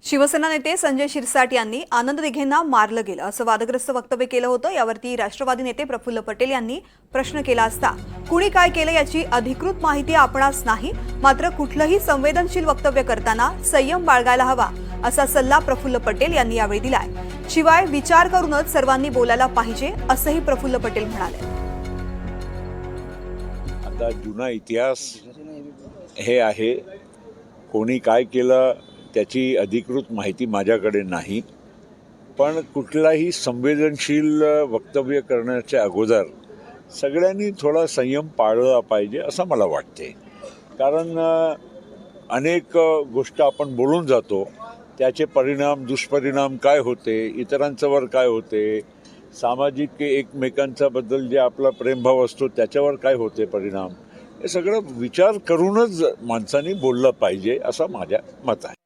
शिवसेना नेते संजय शिरसाट यांनी आनंद दिघेंना मारलं गेलं असं वादग्रस्त वक्तव्य केलं होतं। यावरती राष्ट्रवादी नेते प्रफुल्ल पटेल यांनी प्रश्न केला असता कुणी काय केलं याची अधिकृत माहिती आपणास नाही, मात्र कुठलंही संवेदनशील वक्तव्य करताना संयम बाळगायला हवा असा सल्ला प्रफुल्ल पटेल यांनी यावेळी दिलाय। शिवाय विचार करूनच सर्वांनी बोलायला पाहिजे असंही प्रफुल्ल पटेल म्हणाले। आता जुना इतिहास हे आहे, कोणी काय केलं त्याची अधिकृत माहिती माझ्याकडे नाही, पण कुठलाही संवेदनशील वक्तव्य करण्याच्या अगोदर सगळ्यांनी थोडा संयम पाळला पाहिजे असं मला वाटते। कारण अनेक गोष्ट आपण बोलून जातो, त्याचे परिणाम दुष्परिणाम काय होते, इतरांच्यावर काय होते, सामाजिक एकमेकांच्याबद्दल जे आपला प्रेमभाव असतो त्याच्यावर काय होते परिणाम, हे सगळं विचार करूनच माणसांनी बोललं पाहिजे असं माझ्या मत आहे।